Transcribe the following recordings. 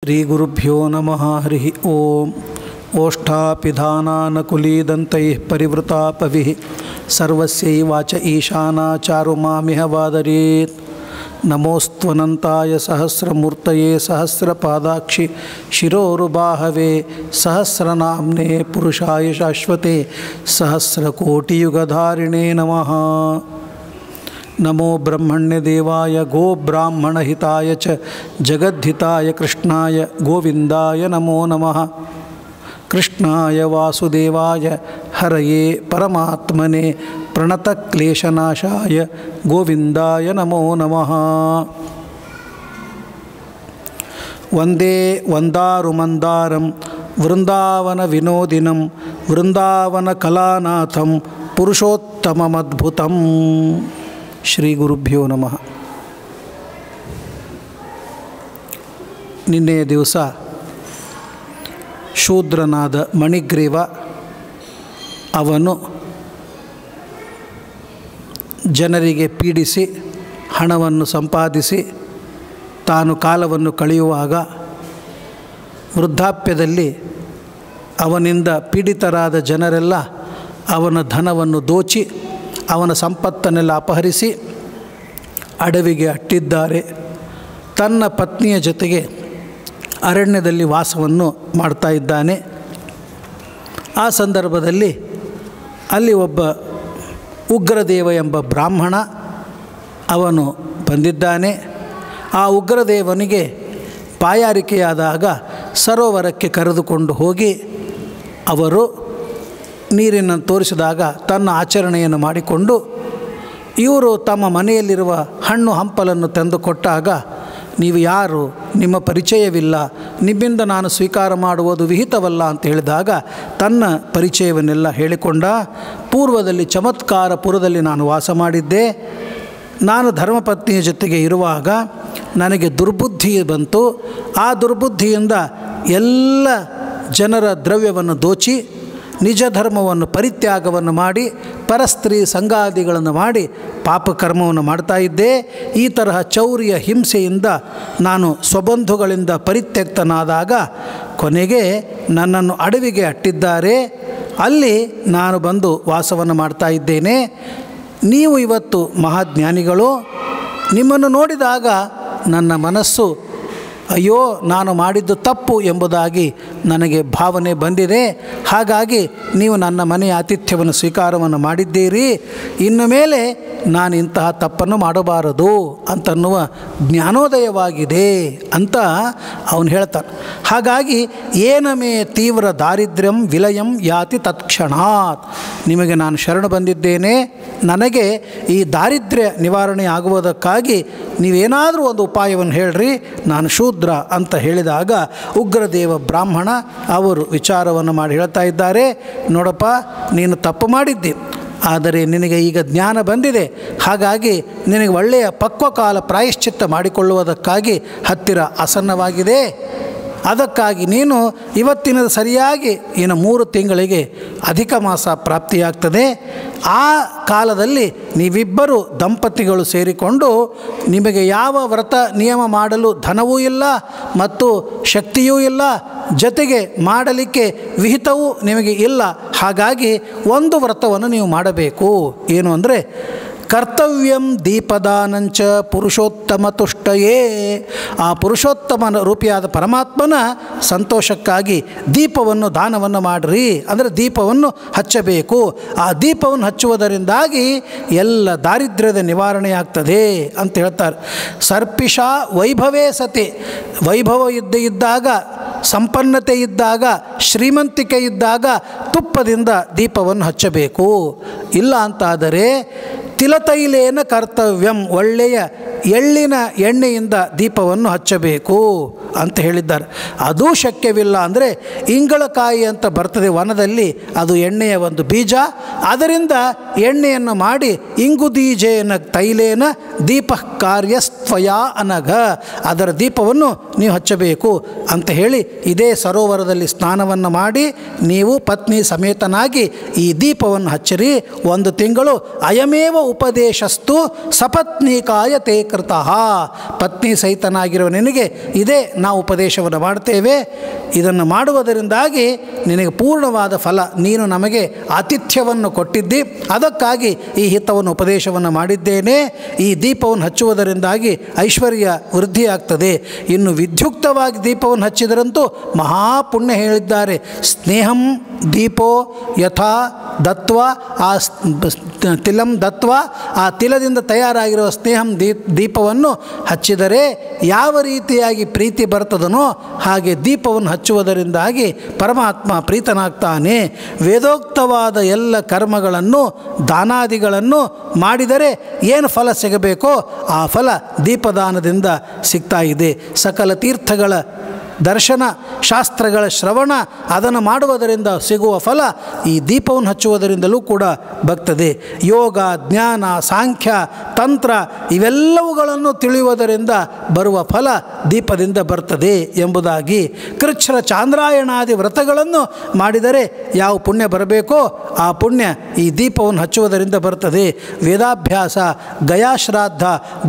श्रीगुरुभ्यो नमः हरिः ओम् ओष्ठापिधानानकुलीदन्तैः परिवृतापविः सर्वस्यैवाच ईशानाचारु मामिह वादरेत् नमोऽस्त्वनन्ताय सहस्रमूर्तये सहस्रपादाक्षि शिरोरुबाहवे सहस्रनाम्ने पुरुषाय शाश्वते सहस्रकोटियुगधारिणे नमः। नमो ब्रह्मण्यदेवाय गो ब्राह्मणहिताय च जगद्धिताय कृष्णाय गोविन्दाय नमो नमः। कृष्णाय वासुदेवाय हरये परमात्मने प्रणतक्लेशनाशाय गोविन्दाय नमो नमः। वन्दे वन्दारुमन्दारं वृन्दावनविनोदिनं वृन्दावनकलानाथं पुरुषोत्तममद्भुतम्। ಶ್ರೀ ಗುರುಭ್ಯೋ ನಮಃ. ನಿನ್ನೆಯ ದಿವಸ ಶೂದ್ರನಾದ ಮಣಿಗ್ರೀವ ಅವನು ಜನರಿಗೆ ಪೀಡಿಸಿ ಹಣವನ್ನು ಸಂಪಾದಿಸಿ ತಾನು ಕಾಲವನ್ನು ಕಳೆಯುವಾಗ ವೃದ್ಧಾಪ್ಯದಲ್ಲಿ ಅವನಿಂದ ಪೀಡಿತರಾದ ಜನರೆಲ್ಲ ಅವನ ಧನವನ್ನು ದೋಚಿ ಅವನ ಸಂಪತ್ತನ್ನೆಲ್ಲ ಅಪಹರಿಸಿ ಅಡವಿಗೆ ಅಟ್ಟಿದ್ದಾರೆ. ತನ್ನ ಪತ್ನಿಯ ಜೊತೆಗೆ ಅರಣ್ಯದಲ್ಲಿ ವಾಸವನ್ನು ಮಾಡ್ತಾ ಇದ್ದಾನೆ. ಆ ಸಂದರ್ಭದಲ್ಲಿ ಅಲ್ಲಿ ಒಬ್ಬ ಉಗ್ರದೇವ ಎಂಬ ಬ್ರಾಹ್ಮಣ ಅವನು ಬಂದಿದ್ದಾನೆ. ಆ ಉಗ್ರದೇವನಿಗೆ ಬಾಯಾರಿಕೆಯಾದಾಗ ಸರೋವರಕ್ಕೆ ಕರೆದುಕೊಂಡು ಹೋಗಿ ಅವರು ನೀರನ್ನು ತೋರಿಸಿದಾಗ ತನ್ನ ಆಚರಣೆಯನ್ನು ಮಾಡಿಕೊಂಡು ಇವರು ತಮ್ಮ ಮನೆಯಲ್ಲಿರುವ ಹಣ್ಣು ಹಂಪಲನ್ನು ತಂದುಕೊಟ್ಟಾಗ ನೀವು ಯಾರು, ನಿಮ್ಮ ಪರಿಚಯವಿಲ್ಲ, ನಿಮ್ಮಿಂದ ನಾನು ಸ್ವೀಕಾರ ಮಾಡುವುದು ವಿಹಿತವಲ್ಲ ಅಂತ ಹೇಳಿದಾಗ ತನ್ನ ಪರಿಚಯವನ್ನೆಲ್ಲ ಹೇಳಿಕೊಂಡ. ಪೂರ್ವದಲ್ಲಿ ಚಮತ್ಕಾರಪುರದಲ್ಲಿ ನಾನು ವಾಸ ಮಾಡಿದ್ದೆ. ನಾನು ಧರ್ಮಪತ್ನಿಯ ಜೊತೆಗೆ ಇರುವಾಗ ನನಗೆ ದುರ್ಬುದ್ಧಿ ಬಂತು. ಆ ದುರ್ಬುದ್ಧಿಯಿಂದ ಎಲ್ಲ ಜನರ ದ್ರವ್ಯವನ್ನು ದೋಚಿ ನಿಜ ಧರ್ಮವನ್ನು ಪರಿತ್ಯಾಗವನ್ನು ಮಾಡಿ ಪರಸ್ತ್ರೀ ಸಂಗಾದಿಗಳನ್ನು ಮಾಡಿ ಪಾಪಕರ್ಮವನ್ನು ಮಾಡ್ತಾಯಿದ್ದೆ. ಈ ತರಹ ಚೌರ್ಯ ಹಿಂಸೆಯಿಂದ ನಾನು ಸ್ವಬಂಧುಗಳಿಂದ ಪರಿತ್ಯಕ್ತನಾದಾಗ ಕೊನೆಗೆ ನನ್ನನ್ನು ಅಡವಿಗೆ ಅಟ್ಟಿದ್ದಾರೆ. ಅಲ್ಲಿ ನಾನು ಬಂದು ವಾಸವನ್ನು ಮಾಡ್ತಾ ಇದ್ದೇನೆ. ನೀವು ಇವತ್ತು ಮಹಾಜ್ಞಾನಿಗಳು. ನಿಮ್ಮನ್ನು ನೋಡಿದಾಗ ನನ್ನ ಮನಸ್ಸು ಅಯ್ಯೋ ನಾನು ಮಾಡಿದ್ದು ತಪ್ಪು ಎಂಬುದಾಗಿ ನನಗೆ ಭಾವನೆ ಬಂದಿದೆ. ಹಾಗಾಗಿ ನೀವು ನನ್ನ ಮನೆಯ ಆತಿಥ್ಯವನ್ನು ಸ್ವೀಕಾರವನ್ನು ಮಾಡಿದ್ದೀರಿ. ಇನ್ನು ಮೇಲೆ ನಾನು ಇಂತಹ ತಪ್ಪನ್ನು ಮಾಡಬಾರದು ಅಂತನ್ನುವ ಜ್ಞಾನೋದಯವಾಗಿದೆ ಅಂತ ಅವನು ಹೇಳ್ತಾನೆ. ಹಾಗಾಗಿ ಏನಮೇ ತೀವ್ರ ದಾರಿದ್ರ್ಯಂ ವಿಲಯಂ ಯಾತಿ ತತ್ಕ್ಷಣಾತ್. ನಿಮಗೆ ನಾನು ಶರಣು ಬಂದಿದ್ದೇನೆ. ನನಗೆ ಈ ದಾರಿದ್ರ್ಯ ನಿವಾರಣೆ ಆಗುವುದಕ್ಕಾಗಿ ನೀವೇನಾದರೂ ಒಂದು ಉಪಾಯವನ್ನು ಹೇಳ್ರಿ, ನಾನು ಶೂದ್ರ ಅಂತ ಹೇಳಿದಾಗ ಉಗ್ರದೇವ ಬ್ರಾಹ್ಮಣ ಅವರು ವಿಚಾರವನ್ನು ಮಾಡಿ ಹೇಳ್ತಾ ಇದ್ದಾರೆ. ನೋಡಪ್ಪ, ನೀನು ತಪ್ಪು ಮಾಡಿದ್ದಿ, ಆದರೆ ನಿನಗೆ ಈಗ ಜ್ಞಾನ ಬಂದಿದೆ. ಹಾಗಾಗಿ ನಿನಗೆ ಒಳ್ಳೆಯ ಪಕ್ವಕಾಲ ಪ್ರಾಯಶ್ಚಿತ್ತ ಮಾಡಿಕೊಳ್ಳುವುದಕ್ಕಾಗಿ ಹತ್ತಿರ ಆಸನ್ನವಾಗಿದೆ. ಅದಕ್ಕಾಗಿ ನೀನು ಇವತ್ತಿನ ಸರಿಯಾಗಿ ಇನ್ನು 3 ತಿಂಗಳಿಗೆ ಅಧಿಕ ಮಾಸ ಪ್ರಾಪ್ತಿಯಾಗ್ತದೆ. ಆ ಕಾಲದಲ್ಲಿ ನೀವಿಬ್ಬರು ದಂಪತಿಗಳು ಸೇರಿಕೊಂಡು ನಿಮಗೆ ಯಾವ ವ್ರತ ನಿಯಮ ಮಾಡಲು ಧನವೂ ಇಲ್ಲ ಮತ್ತು ಶಕ್ತಿಯೂ ಇಲ್ಲ, ಜೊತೆಗೆ ಮಾಡಲಿಕ್ಕೆ ವಿಹಿತವೂ ನಿಮಗೆ ಇಲ್ಲ. ಹಾಗಾಗಿ ಒಂದು ವ್ರತವನ್ನು ನೀವು ಮಾಡಬೇಕು. ಏನು ಅಂದರೆ ಕರ್ತವ್ಯಂ ದೀಪದಾನಂಚ ಪುರುಷೋತ್ತಮ ತುಷ್ಟಯೇ. ಆ ಪುರುಷೋತ್ತಮ ರೂಪಿಯಾದ ಪರಮಾತ್ಮನ ಸಂತೋಷಕ್ಕಾಗಿ ದೀಪವನ್ನು ದಾನವನ್ನು ಮಾಡಿರಿ, ಅಂದರೆ ದೀಪವನ್ನು ಹಚ್ಚಬೇಕು. ಆ ದೀಪವನ್ನು ಹಚ್ಚುವುದರಿಂದಾಗಿ ಎಲ್ಲ ದಾರಿದ್ರ್ಯದ ನಿವಾರಣೆಯಾಗ್ತದೆ ಅಂತ ಹೇಳ್ತಾರೆ. ಸರ್ಪಿಷ ವೈಭವೇ ಸತಿ. ವೈಭವ ಇದ್ದಾಗ, ಸಂಪನ್ನತೆ ಇದ್ದಾಗ, ಶ್ರೀಮಂತಿಕೆ ಇದ್ದಾಗ ತುಪ್ಪದಿಂದ ದೀಪವನ್ನು ಹಚ್ಚಬೇಕು. ಇಲ್ಲ ಅಂತಾದರೆ ತಿಲತೈಲೇನ ಕರ್ತವ್ಯಂ, ಒಳ್ಳೆಯ ಎಳ್ಳಿನ ಎಣ್ಣೆಯಿಂದ ದೀಪವನ್ನು ಹಚ್ಚಬೇಕು ಅಂತ ಹೇಳಿದ್ದಾರೆ. ಅದೂ ಶಕ್ಯವಿಲ್ಲ ಅಂದರೆ ಇಂಗಳಕಾಯಿ ಅಂತ ಬರ್ತದೆ ವನದಲ್ಲಿ, ಅದು ಎಣ್ಣೆಯ ಒಂದು ಬೀಜ. ಅದರಿಂದ ಎಣ್ಣೆಯನ್ನು ಮಾಡಿ ಇಂಗುದೀಜೇನ ತೈಲೇನ ದೀಪ ಕಾರ್ಯಸ್ತ್ವಯ ಅನಘ, ಅದರ ದೀಪವನ್ನು ನೀವು ಹಚ್ಚಬೇಕು ಅಂತ ಹೇಳಿ ಇದೇ ಸರೋವರದಲ್ಲಿ ಸ್ನಾನವನ್ನು ಮಾಡಿ ನೀವು ಪತ್ನಿ ಸಮೇತನಾಗಿ ಈ ದೀಪವನ್ನು ಹಚ್ಚಿರಿ. 1 ತಿಂಗಳು ಅಯಮೇವ ಉಪದೇಶಸ್ತು ಸಪತ್ನೀಕಾಯ ತೇ ಕೃತಃ, ಪತ್ನಿ ಸಹಿತನಾಗಿರುವ ನಿನಗೆ ಇದೇ ನಾವು ಉಪದೇಶವನ್ನು ಮಾಡ್ತೇವೆ. ಇದನ್ನು ಮಾಡುವುದರಿಂದಾಗಿ ನಿನಗೆ ಪೂರ್ಣವಾದ ಫಲ. ನೀನು ನಮಗೆ ಆತಿಥ್ಯವನ್ನು ಕೊಟ್ಟಿದ್ದಿ, ಅದಕ್ಕಾಗಿ ಈ ಹಿತವನ್ನು ಉಪದೇಶವನ್ನು ಮಾಡಿದ್ದೇನೆ. ಈ ದೀಪವನ್ನು ಹಚ್ಚುವುದರಿಂದಾಗಿ ಐಶ್ವರ್ಯ ವೃದ್ಧಿಯಾಗ್ತದೆ. ಇನ್ನು ವಿದ್ಯುಕ್ತವಾಗಿ ದೀಪವನ್ನು ಹಚ್ಚಿದರಂತೂ ಮಹಾಪುಣ್ಯ ಹೇಳಿದ್ದಾರೆ. ಸ್ನೇಹಂ ದೀಪೋ ಯಥಾ ದತ್ವ, ಆ ತಿಲಂ ದತ್ವ, ಆ ತಿಲದಿಂದ ತಯಾರಾಗಿರುವ ಸ್ನೇಹಂ ದೀಪವನ್ನು ಹಚ್ಚಿದರೆ ಯಾವ ರೀತಿಯಾಗಿ ಪ್ರೀತಿ ಬರ್ತದನೋ ಹಾಗೆ ದೀಪವನ್ನು ಹಚ್ಚುವುದರಿಂದಾಗಿ ಪರಮಾತ್ಮ ಪ್ರೀತನಾಗ್ತಾನೆ. ವೇದೋಕ್ತವಾದ ಎಲ್ಲ ಕರ್ಮಗಳನ್ನು ದಾನಾದಿಗಳನ್ನು ಮಾಡಿದರೆ ಏನು ಫಲ ಸಿಗಬೇಕೋ ಆ ಫಲ ದೀಪದಾನದಿಂದ ಸಿಗ್ತಾ ಇದೆ. ಸಕಲ ತೀರ್ಥಗಳ ದರ್ಶನ, ಶಾಸ್ತ್ರಗಳ ಶ್ರವಣ, ಅದನ್ನು ಮಾಡುವುದರಿಂದ ಸಿಗುವ ಫಲ ಈ ದೀಪವನ್ನು ಹಚ್ಚುವುದರಿಂದಲೂ ಕೂಡ ಬರ್ತದೆ. ಯೋಗ, ಜ್ಞಾನ, ಸಾಂಖ್ಯ, ತಂತ್ರ ಇವೆಲ್ಲವುಗಳನ್ನು ತಿಳಿಯುವುದರಿಂದ ಬರುವ ಫಲ ದೀಪದಿಂದ ಬರ್ತದೆ ಎಂಬುದಾಗಿ, ಕೃಚ್ಛ್ರ ಚಾಂದ್ರಾಯಣಾದಿ ವ್ರತಗಳನ್ನು ಮಾಡಿದರೆ ಯಾವ ಪುಣ್ಯ ಬರಬೇಕೋ ಆ ಪುಣ್ಯ ಈ ದೀಪವನ್ನು ಹಚ್ಚುವುದರಿಂದ ಬರ್ತದೆ. ವೇದಾಭ್ಯಾಸ, ಗಯಾಶ್ರಾದ್ದ,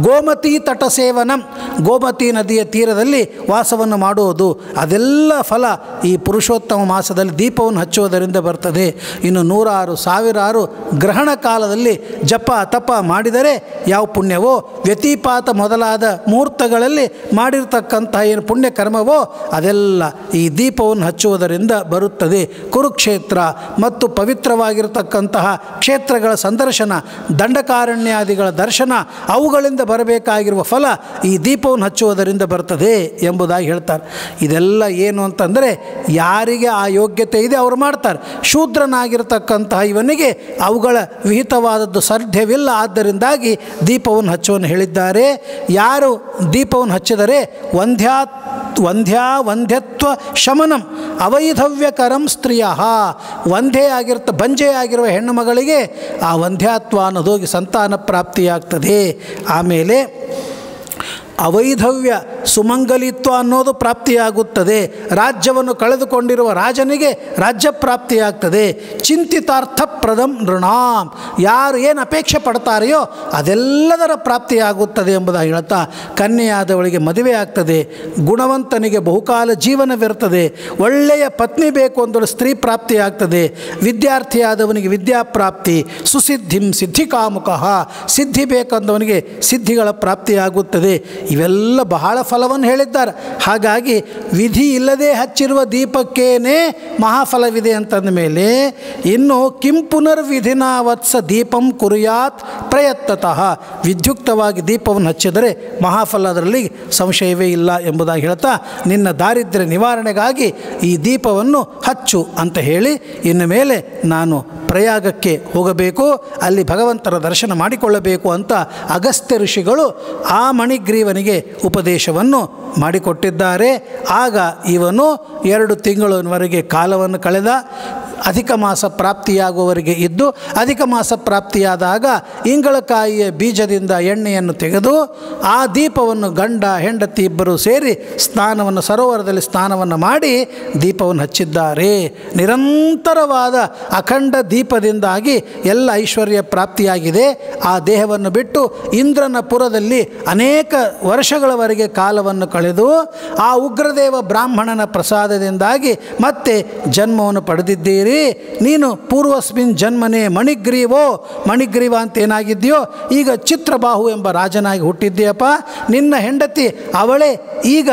ಗೋಮತಿ ತಟ ಸೇವನಂ, ಗೋಮತಿ ನದಿಯ ತೀರದಲ್ಲಿ ವಾಸವನ್ನು ಮಾಡುವುದು, ಅದೆಲ್ಲ ಫಲ ಈ ಪುರುಷೋತ್ತಮ ಮಾಸದಲ್ಲಿ ದೀಪವನ್ನು ಹಚ್ಚುವುದರಿಂದ ಬರ್ತದೆ. ಇನ್ನು ನೂರಾರು ಸಾವಿರಾರು ಗ್ರಹಣ ಕಾಲದಲ್ಲಿ ಜಪ ತಪ ಮಾಡಿದರೆ ಯಾವ ಪುಣ್ಯವೋ, ವ್ಯತಿಪಾತ ಮೊದಲಾದ ಮುಹೂರ್ತಗಳಲ್ಲಿ ಮಾಡಿರ್ತಕ್ಕಂಥ ಏನು ಪುಣ್ಯ ಕರ್ಮವೋ ಅದೆಲ್ಲ ಈ ದೀಪವನ್ನು ಹಚ್ಚುವುದರಿಂದ ಬರುತ್ತದೆ. ಕುರುಕ್ಷೇತ್ರ ಮತ್ತು ಪವಿತ್ರವಾಗಿರತಕ್ಕಂತಹ ಕ್ಷೇತ್ರಗಳ ಸಂದರ್ಶನ, ದಂಡಕಾರಣ್ಯಾದಿಗಳ ದರ್ಶನ, ಅವುಗಳಿಂದ ಬರಬೇಕಾಗಿರುವ ಫಲ ಈ ದೀಪವನ್ನು ಹಚ್ಚುವುದರಿಂದ ಬರ್ತದೆ ಎಂಬುದಾಗಿ ಹೇಳ್ತಾರೆ. ಇದೆಲ್ಲ ಏನು ಅಂತಂದರೆ ಯಾರಿಗೆ ಆ ಯೋಗ್ಯತೆ ಇದೆ ಅವರು ಮಾಡ್ತಾರೆ. ಶೂದ್ರನಾಗಿರ್ತಕ್ಕಂತಹ ಇವನಿಗೆ ಅವುಗಳ ವಿಹಿತವಾದದ್ದು ಸಾಧ್ಯವಿಲ್ಲ. ಆದ್ದರಿಂದಾಗಿ ದೀಪವನ್ನು ಹಚ್ಚುವನ್ನು ಹೇಳಿದ್ದಾರೆ. ಯಾರು ದೀಪವನ್ನು ಹಚ್ಚಿದರೆ ವಂದ್ಯತ್ವ ಶಮನಂ ಅವೈಧವ್ಯಕರಂ ಸ್ತ್ರೀಯ, ಬಂಜೆಯಾಗಿರುವ ಹೆಣ್ಣು ಮಗಳಿಗೆ ಆ ವಂದ್ಯಾತ್ವ ಅನ್ನೋದೋಗಿ ಸಂತಾನ ಪ್ರಾಪ್ತಿಯಾಗ್ತದೆ. ಆಮೇಲೆ ಅವೈಧವ್ಯ ಸುಮಂಗಲಿತ್ವ ಅನ್ನೋದು ಪ್ರಾಪ್ತಿಯಾಗುತ್ತದೆ. ರಾಜ್ಯವನ್ನು ಕಳೆದುಕೊಂಡಿರುವ ರಾಜನಿಗೆ ರಾಜ್ಯ ಪ್ರಾಪ್ತಿಯಾಗ್ತದೆ. ಚಿಂತಿತಾರ್ಥಪ್ರದಂ ನೃಣಾಂ, ಯಾರು ಏನು ಅಪೇಕ್ಷೆ ಪಡ್ತಾರೆಯೋ ಅದೆಲ್ಲದರ ಪ್ರಾಪ್ತಿಯಾಗುತ್ತದೆ ಎಂಬುದಾಗಿ ಹೇಳ್ತಾ, ಕನ್ಯೆಯಾದವಳಿಗೆ ಮದುವೆ ಆಗ್ತದೆ, ಗುಣವಂತನಿಗೆ ಬಹುಕಾಲ ಜೀವನವಿರ್ತದೆ, ಒಳ್ಳೆಯ ಪತ್ನಿ ಬೇಕು ಅಂದಳು ಸ್ತ್ರೀ ಪ್ರಾಪ್ತಿಯಾಗ್ತದೆ, ವಿದ್ಯಾರ್ಥಿಯಾದವನಿಗೆ ವಿದ್ಯಾಪ್ರಾಪ್ತಿ, ಸುಸಿದ್ಧಿಂ ಸಿದ್ಧಿಕಾಮುಕಃ, ಸಿದ್ಧಿ ಬೇಕಂದವನಿಗೆ ಸಿದ್ಧಿಗಳ ಪ್ರಾಪ್ತಿಯಾಗುತ್ತದೆ. ಇವೆಲ್ಲ ಬಹಳ ಫಲವನ್ನು ಹೇಳಿದ್ದಾರೆ. ಹಾಗಾಗಿ ವಿಧಿ ಇಲ್ಲದೆ ಹಚ್ಚಿರುವ ದೀಪಕ್ಕೇನೆ ಮಹಾಫಲವಿದೆ ಅಂತಂದ ಮೇಲೆ ಇನ್ನು ಕಿಂ ಪುನರ್ವಿಧಿನಾ ವತ್ಸ ದೀಪಂ ಕುರ್ಯಾತ್ ಪ್ರಯತ್ನತಃ, ವಿದ್ಯುಕ್ತವಾಗಿ ದೀಪವನ್ನು ಹಚ್ಚಿದರೆ ಮಹಾಫಲ ಅದರಲ್ಲಿ ಸಂಶಯವೇ ಇಲ್ಲ ಎಂಬುದಾಗಿ ಹೇಳ್ತಾ, ನಿನ್ನ ದಾರಿದ್ರ್ಯ ನಿವಾರಣೆಗಾಗಿ ಈ ದೀಪವನ್ನು ಹಚ್ಚು ಅಂತ ಹೇಳಿ ಇನ್ನು ಮೇಲೆ ನಾನು ಪ್ರಯಾಗಕ್ಕೆ ಹೋಗಬೇಕು, ಅಲ್ಲಿ ಭಗವಂತರ ದರ್ಶನ ಮಾಡಿಕೊಳ್ಳಬೇಕು ಅಂತ ಅಗಸ್ತ್ಯ ಋಷಿಗಳು ಆ ಮಣಿಗ್ರೀವನಿಗೆ ಉಪದೇಶವನ್ನು ಮಾಡಿಕೊಟ್ಟಿದ್ದಾರೆ. ಆಗ ಇವನು 2 ತಿಂಗಳವರೆಗೆ ಕಾಲವನ್ನು ಕಳೆದ. ಅಧಿಕ ಮಾಸ ಪ್ರಾಪ್ತಿಯಾಗುವವರೆಗೆ ಇದ್ದು, ಅಧಿಕ ಮಾಸ ಪ್ರಾಪ್ತಿಯಾದಾಗ ಇಂಗಳಕಾಯಿಯ ಬೀಜದಿಂದ ಎಣ್ಣೆಯನ್ನು ತೆಗೆದು ಆ ದೀಪವನ್ನು ಗಂಡ ಹೆಂಡತಿ ಇಬ್ಬರು ಸೇರಿ ಸರೋವರದಲ್ಲಿ ಸ್ನಾನವನ್ನು ಮಾಡಿ ದೀಪವನ್ನು ಹಚ್ಚಿದ್ದಾರೆ. ನಿರಂತರವಾದ ಅಖಂಡ ದೀಪದಿಂದಾಗಿ ಎಲ್ಲ ಐಶ್ವರ್ಯ ಪ್ರಾಪ್ತಿಯಾಗಿದೆ. ಆ ದೇಹವನ್ನು ಬಿಟ್ಟು ಇಂದ್ರನ ಪುರದಲ್ಲಿ ಅನೇಕ ವರ್ಷಗಳವರೆಗೆ ಕಾಲವನ್ನು ಕಳೆದು ಆ ಉಗ್ರದೇವ ಬ್ರಾಹ್ಮಣನ ಪ್ರಸಾದದಿಂದಾಗಿ ಮತ್ತೆ ಜನ್ಮವನ್ನು ಪಡೆದಿದ್ದೀರಿ. ನೀನು ಪೂರ್ವಸ್ಮಿನ್ ಜನ್ಮನೆ ಮಣಿಗ್ರೀವ ಅಂತ ಏನಾಗಿದೆಯೋ ಈಗ ಚಿತ್ರಬಾಹು ಎಂಬ ರಾಜನಾಗಿ ಹುಟ್ಟಿದ್ದೀಯಪ್ಪ. ನಿನ್ನ ಹೆಂಡತಿ ಅವಳೇ ಈಗ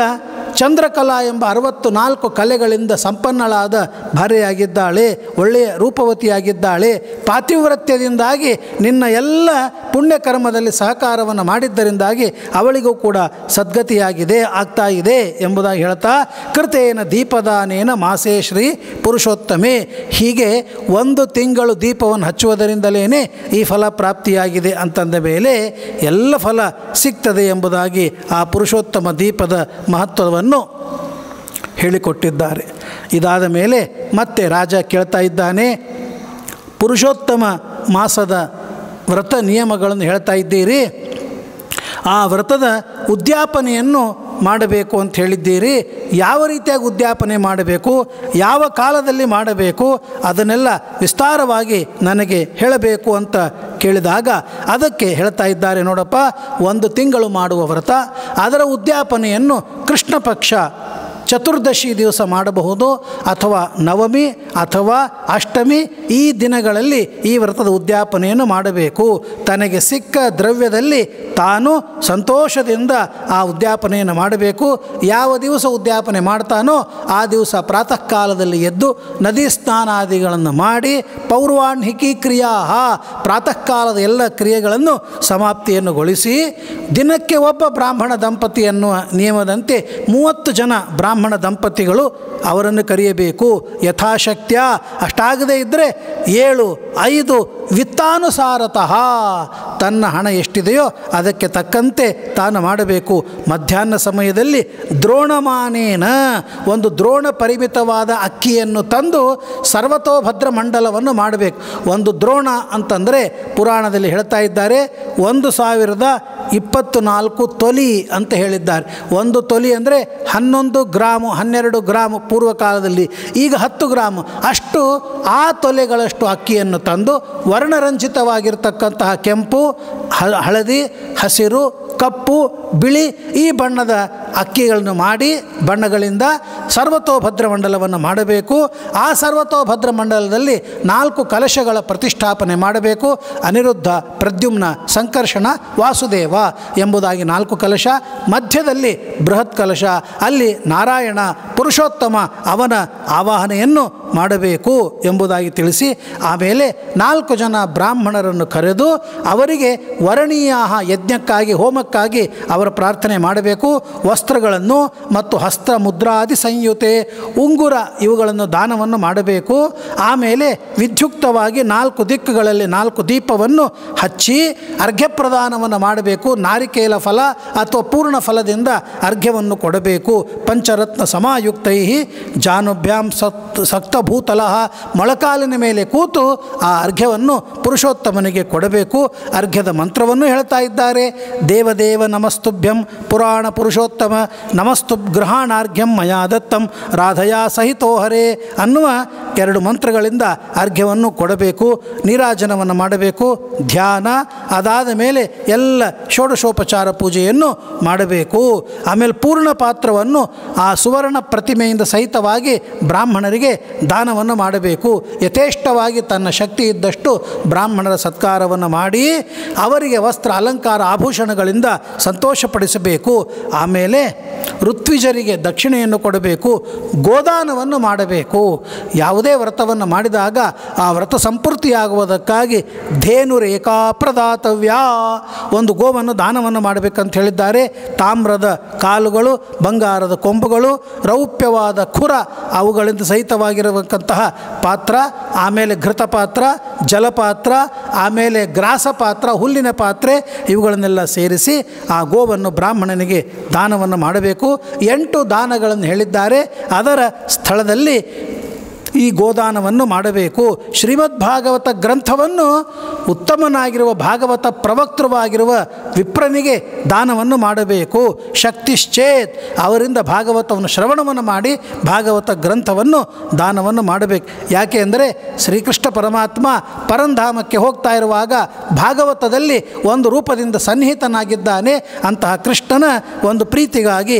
ಚಂದ್ರಕಲಾ ಎಂಬ 64 ಕಲೆಗಳಿಂದ ಸಂಪನ್ನಳಾದ ಭಾರ್ಯೆಯಾಗಿದ್ದಾಳೆ, ಒಳ್ಳೆಯ ರೂಪವತಿಯಾಗಿದ್ದಾಳೆ. ಪಾತಿವ್ರತ್ಯದಿಂದಾಗಿ ನಿನ್ನ ಎಲ್ಲ ಪುಣ್ಯಕರ್ಮದಲ್ಲಿ ಸಹಕಾರವನ್ನು ಮಾಡಿದ್ದರಿಂದಾಗಿ ಅವಳಿಗೂ ಕೂಡ ಸದ್ಗತಿಯಾಗಿದೆ, ಆಗ್ತಾ ಇದೆ ಎಂಬುದಾಗಿ ಹೇಳ್ತಾ, ಕೃತೇನ ದೀಪದಾನೇನ ಮಾಸೇ ಶ್ರೀ ಪುರುಷೋತ್ತಮೇ, ಹೀಗೆ 1 ತಿಂಗಳು ದೀಪವನ್ನು ಹಚ್ಚುವುದರಿಂದಲೇ ಈ ಫಲ ಪ್ರಾಪ್ತಿಯಾಗಿದೆ ಅಂತಂದ ಮೇಲೆ ಎಲ್ಲ ಫಲ ಸಿಗ್ತದೆ ಎಂಬುದಾಗಿ ಆ ಪುರುಷೋತ್ತಮ ದೀಪದ ಮಹತ್ವವನ್ನು ಹೇಳಿಕೊಟ್ಟಿದ್ದಾರೆ. ಇದಾದ ಮೇಲೆ ಮತ್ತೆ ರಾಜ ಕೇಳ್ತಾ ಇದ್ದಾನೆ, ಪುರುಷೋತ್ತಮ ಮಾಸದ ವ್ರತ ನಿಯಮಗಳನ್ನು ಹೇಳ್ತಾ ಇದ್ದೀರಿ, ಆ ವ್ರತದ ಉದ್ಯಾಪನೆಯನ್ನು ಮಾಡಬೇಕು ಅಂತ ಹೇಳಿದ್ದೀರಿ. ಯಾವ ರೀತಿಯಾಗಿ ಉದ್ಯಾಪನೆ ಮಾಡಬೇಕು, ಯಾವ ಕಾಲದಲ್ಲಿ ಮಾಡಬೇಕು, ಅದನ್ನೆಲ್ಲ ವಿಸ್ತಾರವಾಗಿ ನನಗೆ ಹೇಳಬೇಕು ಅಂತ ಕೇಳಿದಾಗ ಅದಕ್ಕೆ ಹೇಳ್ತಾ ಇದ್ದಾರೆ, ನೋಡಪ್ಪ, 1 ತಿಂಗಳು ಮಾಡುವ ವ್ರತ, ಅದರ ಉದ್ಯಾಪನೆಯನ್ನು ಕೃಷ್ಣ ಪಕ್ಷ ಚತುರ್ದಶಿ ದಿವಸ ಮಾಡಬಹುದು, ಅಥವಾ ನವಮಿ ಅಥವಾ ಅಷ್ಟಮಿ ಈ ದಿನಗಳಲ್ಲಿ ಈ ವ್ರತದ ಉದ್ಯಾಪನೆಯನ್ನು ಮಾಡಬೇಕು. ತನಗೆ ಸಿಕ್ಕ ದ್ರವ್ಯದಲ್ಲಿ ತಾನು ಸಂತೋಷದಿಂದ ಆ ಉದ್ಯಾಪನೆಯನ್ನು ಮಾಡಬೇಕು. ಯಾವ ದಿವಸ ಉದ್ಯಾಪನೆ ಮಾಡ್ತಾನೋ ಆ ದಿವಸ ಪ್ರಾತಃ ಕಾಲದಲ್ಲಿ ಎದ್ದು ನದಿ ಸ್ನಾನಾದಿಗಳನ್ನು ಮಾಡಿ ಪೌರ್ವಾಹ್ನಿಕಿ ಕ್ರಿಯಾ ಪ್ರಾತಃ ಕಾಲದ ಎಲ್ಲ ಕ್ರಿಯೆಗಳನ್ನು ಸಮಾಪ್ತಿಯನ್ನುಗೊಳಿಸಿ ದಿನಕ್ಕೆ ಒಬ್ಬ ಬ್ರಾಹ್ಮಣ ದಂಪತಿ ಎನ್ನುವ ನಿಯಮದಂತೆ 30 ಜನ ಬ್ರಾಹ್ಮಣ ದಂಪತಿಗಳು ಅವರನ್ನು ಕರೆಯಬೇಕು. ಯಥಾಶಕ್ತಿಯ ಅಷ್ಟಾಗದೇ ಇದ್ದರೆ 7, 5 ವಿತ್ತಾನುಸಾರತಃ ತನ್ನ ಹಣ ಎಷ್ಟಿದೆಯೋ ಅದಕ್ಕೆ ತಕ್ಕಂತೆ ತಾನು ಮಾಡಬೇಕು. ಮಧ್ಯಾಹ್ನ ಸಮಯದಲ್ಲಿ ದ್ರೋಣಮಾನೇನ ಒಂದು ದ್ರೋಣ ಪರಿಮಿತವಾದ ಅಕ್ಕಿಯನ್ನು ತಂದು ಸರ್ವತೋಭದ್ರ ಮಂಡಲವನ್ನು ಮಾಡಬೇಕು. ಒಂದು ದ್ರೋಣ ಅಂತಂದರೆ ಪುರಾಣದಲ್ಲಿ ಹೇಳ್ತಾ ಇದ್ದಾರೆ 1024 ತೊಲಿ ಅಂತ ಹೇಳಿದ್ದಾರೆ. 1 ತೊಲಿ ಅಂದರೆ 11 ಗ್ರಾಮು 12 ಗ್ರಾಮು ಪೂರ್ವಕಾಲದಲ್ಲಿ, ಈಗ 10 ಗ್ರಾಮು ಅಷ್ಟು ಆ ತೊಲೆಗಳಷ್ಟು ಅಕ್ಕಿಯನ್ನು ತಂದು ವರ್ಣರಂಜಿತವಾಗಿರ್ತಕ್ಕಂತಹ ಕೆಂಪು, ಹಳದಿ, ಹಸಿರು, ಕಪ್ಪು, ಬಿಳಿ ಈ ಬಣ್ಣದ ಅಕ್ಕಿಗಳನ್ನು ಮಾಡಿ ಬಣ್ಣಗಳಿಂದ ಸರ್ವತೋಭದ್ರ ಮಂಡಲವನ್ನು ಮಾಡಬೇಕು. ಆ ಸರ್ವತೋಭದ್ರ ಮಂಡಲದಲ್ಲಿ 4 ಕಲಶಗಳ ಪ್ರತಿಷ್ಠಾಪನೆ ಮಾಡಬೇಕು. ಅನಿರುದ್ಧ, ಪ್ರದ್ಯುಮ್ನ, ಸಂಕರ್ಷಣ, ವಾಸುದೇವ ಎಂಬುದಾಗಿ 4 ಕಲಶ, ಮಧ್ಯದಲ್ಲಿ ಬೃಹತ್ ಕಲಶ, ಅಲ್ಲಿ ನಾರಾಯಣ ಪುರುಷೋತ್ತಮ ಅವನ ಆವಾಹನೆಯನ್ನು ಮಾಡಬೇಕು ಎಂಬುದಾಗಿ ತಿಳಿಸಿ, ಆಮೇಲೆ 4 ಜನ ಬ್ರಾಹ್ಮಣರನ್ನು ಕರೆದು ಅವರಿಗೆ ವರಣೀಯ ಯಜ್ಞಕ್ಕಾಗಿ ಹೋಮಕ್ಕಾಗಿ ಅವರ ಪ್ರಾರ್ಥನೆ ಮಾಡಬೇಕು. ವಸ್ತ್ರಗಳನ್ನು ಮತ್ತು ಹಸ್ತ ಮುದ್ರಾದಿ ಸಂಯುತೆ ಉಂಗುರ ಇವುಗಳನ್ನು ದಾನವನ್ನು ಮಾಡಬೇಕು. ಆಮೇಲೆ ವಿದ್ಯುಕ್ತವಾಗಿ 4 ದಿಕ್ಕುಗಳಲ್ಲಿ 4 ದೀಪವನ್ನು ಹಚ್ಚಿ ಅರ್ಘ್ಯಪ್ರದಾನವನ್ನು ಮಾಡಬೇಕು. ನಾರಿಕೇಲ ಫಲ ಅಥವಾ ಪೂರ್ಣ ಫಲದಿಂದ ಅರ್ಘ್ಯವನ್ನು ಕೊಡಬೇಕು. ಪಂಚರತ್ನ ಸಮಾಯುಕ್ತೈ ಜಾನುಭ್ಯಾಂ ಸಕ್ತಭೂತಲ ಮೊಳಕಾಲಿನ ಮೇಲೆ ಕೂತು ಆ ಅರ್ಘ್ಯವನ್ನು ಪುರುಷೋತ್ತಮನಿಗೆ ಕೊಡಬೇಕು. ಅರ್ಘ್ಯದ ಮಂತ್ರವನ್ನು ಹೇಳ್ತಾ ಇದ್ದಾರೆ. ದೇವದೇವ ನಮಸ್ತುಭ್ಯಂ ಪುರಾಣ ಪುರುಷೋತ್ತಮ ನಮಸ್ತು ಗೃಹಾಣಾರ್ಘ್ಯಂ ಮಯಾ ದತ್ತಂ ರಾಧಯಾ ಸಹಿತೋಹರೇ ಅನ್ನುವ 2 ಮಂತ್ರಗಳಿಂದ ಅರ್ಘ್ಯವನ್ನು ಕೊಡಬೇಕು. ನೀರಾಜನವನ್ನು ಮಾಡಬೇಕು. ಧ್ಯಾನ ಅದಾದ ಮೇಲೆ ಎಲ್ಲ ಷೋಡಶೋಪಚಾರ ಪೂಜೆಯನ್ನು ಮಾಡಬೇಕು. ಆಮೇಲೆ ಪೂರ್ಣ ಪಾತ್ರವನ್ನು ಆ ಸುವರ್ಣ ಪ್ರತಿಮೆಯಿಂದ ಸಹಿತವಾಗಿ ಬ್ರಾಹ್ಮಣರಿಗೆ ದಾನವನ್ನು ಮಾಡಬೇಕು. ಯಥೇಷ್ಟವಾಗಿ ತನ್ನ ಶಕ್ತಿ ಇದ್ದಷ್ಟು ಬ್ರಾಹ್ಮಣರ ಸತ್ಕಾರವನ್ನು ಮಾಡಿ ಅವರಿಗೆ ವಸ್ತ್ರ ಅಲಂಕಾರ ಆಭೂಷಣಗಳಿಂದ ಸಂತೋಷಪಡಿಸಬೇಕು. ಆಮೇಲೆ ಋತ್ವಿಜರಿಗೆ ದಕ್ಷಿಣೆಯನ್ನು ಕೊಡಬೇಕು. ಗೋದಾನವನ್ನು ಮಾಡಬೇಕು. ಯಾವುದೇ ವ್ರತವನ್ನು ಮಾಡಿದಾಗ ಆ ವ್ರತ ಸಂಪೂರ್ತಿಯಾಗುವುದಕ್ಕಾಗಿ ಧೇನುರೇಖಾ ಪ್ರದಾತವ್ಯ, ಒಂದು ಗೋವನ್ನು ದಾನವನ್ನು ಮಾಡಬೇಕಂತ ಹೇಳಿದ್ದಾರೆ. ತಾಮ್ರದ ಕಾಲುಗಳು, ಬಂಗಾರದ ಕೊಂಬುಗಳು, ರೌಪ್ಯವಾದ ಖುರ ಅವುಗಳಿಂದ ಸಹಿತವಾಗಿರತಕ್ಕಂತಹ ಪಾತ್ರ, ಆಮೇಲೆ ಘೃತಪಾತ್ರ, ಜಲಪಾತ್ರ, ಆಮೇಲೆ ಗ್ರಾಸ ಪಾತ್ರ, ಹುಲ್ಲಿನ ಪಾತ್ರೆ ಇವುಗಳನ್ನೆಲ್ಲ ಸೇರಿಸಿ ಆ ಗೋವನ್ನು ಬ್ರಾಹ್ಮಣನಿಗೆ ದಾನವನ್ನು ಮಾಡಬೇಕು. 8 ದಾನಗಳನ್ನು ಹೇಳಿದ್ದಾರೆ. ಅದರ ಸ್ಥಳದಲ್ಲಿ ಈ ಗೋದಾನವನ್ನು ಮಾಡಬೇಕು. ಶ್ರೀಮದ್ ಭಾಗವತ ಗ್ರಂಥವನ್ನು ಉತ್ತಮನಾಗಿರುವ ಭಾಗವತ ಪ್ರವಕ್ತೃವಾಗಿರುವ ವಿಪ್ರನಿಗೆ ದಾನವನ್ನು ಮಾಡಬೇಕು. ಶಕ್ತಿಶ್ಚೇತ್ ಅವರಿಂದ ಭಾಗವತವನ್ನು ಶ್ರವಣವನ್ನು ಮಾಡಿ ಭಾಗವತ ಗ್ರಂಥವನ್ನು ದಾನವನ್ನು ಮಾಡಬೇಕು. ಯಾಕೆ ಅಂದರೆ ಶ್ರೀಕೃಷ್ಣ ಪರಮಾತ್ಮ ಪರಂಧಾಮಕ್ಕೆ ಹೋಗ್ತಾ ಇರುವಾಗ ಭಾಗವತದಲ್ಲಿ ಒಂದು ರೂಪದಿಂದ ಸನ್ನಿಹಿತನಾಗಿದ್ದಾನೆ. ಅಂತಹ ಕೃಷ್ಣನ ಒಂದು ಪ್ರೀತಿಗಾಗಿ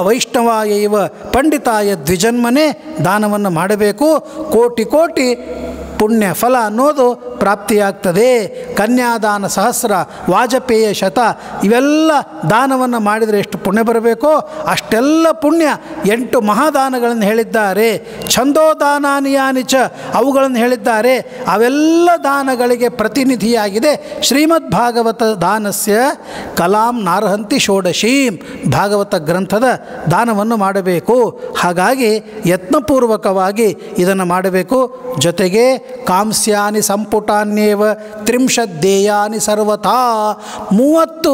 ವೈಷ್ಣವಾಯೈವ ಪಂಡಿತಾಯ ದ್ವಿಜನ್ಮನೆ ದಾನವನ್ನು ಮಾಡಬೇಕು. ಕೋಟಿ ಕೋಟಿ ಪುಣ್ಯ ಫಲ ಅನ್ನೋದು ಪ್ರಾಪ್ತಿಯಾಗ್ತದೆ. ಕನ್ಯಾದಾನ ಸಹಸ್ರ, ವಾಜಪೇಯ ಶತ ಇವೆಲ್ಲ ದಾನವನ್ನು ಮಾಡಿದರೆ ಎಷ್ಟು ಪುಣ್ಯ ಬರಬೇಕೋ ಅಷ್ಟೆಲ್ಲ ಪುಣ್ಯ 8 ಮಹಾದಾನಗಳನ್ನು ಹೇಳಿದ್ದಾರೆ. ಛಂದೋದಾನಾನಿಯಾನಿಚ ಅವುಗಳನ್ನು ಹೇಳಿದ್ದಾರೆ. ಅವೆಲ್ಲ ದಾನಗಳಿಗೆ ಪ್ರತಿನಿಧಿಯಾಗಿದೆ ಶ್ರೀಮದ್ ಭಾಗವತ ದಾನಸ್ಯ ಕಲಾಂ ನಾರ್ಹಂತಿ ಷೋಡಶೀಂ, ಭಾಗವತ ಗ್ರಂಥದ ದಾನವನ್ನು ಮಾಡಬೇಕು. ಹಾಗಾಗಿ ಯತ್ನಪೂರ್ವಕವಾಗಿ ಇದನ್ನು ಮಾಡಬೇಕು. ಜೊತೆಗೆ ಕಾಂಸ್ಯಾನಿ ಸಂಪುಟಾನ್ಯೇವ 30 ದೇಯಾನಿ ಸರ್ವಥಾ, 30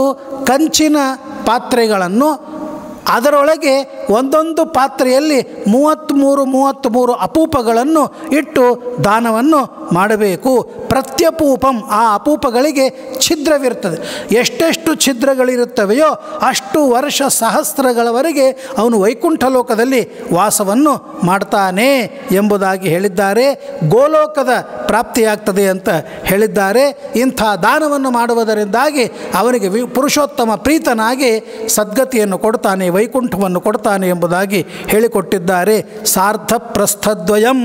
ಕಂಚಿನ ಪಾತ್ರೆಗಳನ್ನು ಅದರೊಳಗೆ ಒಂದೊಂದು ಪಾತ್ರೆಯಲ್ಲಿ 33 ಅಪೂಪಗಳನ್ನು ಇಟ್ಟು ದಾನವನ್ನು ಮಾಡಬೇಕು. ಪ್ರತ್ಯಪೂಪಂ, ಆ ಅಪೂಪಗಳಿಗೆ ಛಿದ್ರವಿರ್ತದೆ. ಎಷ್ಟೆಷ್ಟು ಛಿದ್ರಗಳಿರುತ್ತವೆಯೋ ಅಷ್ಟು ವರ್ಷ ಸಹಸ್ರಗಳವರೆಗೆ ಅವನು ವೈಕುಂಠ ಲೋಕದಲ್ಲಿ ವಾಸವನ್ನು ಮಾಡ್ತಾನೆ ಎಂಬುದಾಗಿ ಹೇಳಿದ್ದಾರೆ. ಗೋಲೋಕದ ಪ್ರಾಪ್ತಿಯಾಗ್ತದೆ ಅಂತ ಹೇಳಿದ್ದಾರೆ. ಇಂಥ ದಾನವನ್ನು ಮಾಡುವುದರಿಂದಾಗಿ ಅವನಿಗೆ ಪುರುಷೋತ್ತಮ ಪ್ರೀತನಾಗಿ ಸದ್ಗತಿಯನ್ನು ಕೊಡ್ತಾನೆ, ವೈಕುಂಠವನ್ನು ಕೊಡ್ತಾನೆ ಎಂಬುದಾಗಿ ಹೇಳಿಕೊಟ್ಟಿದ್ದಾರೆ. ಸಾರ್ಧ ಪ್ರಸ್ಥದ್ವಯಂ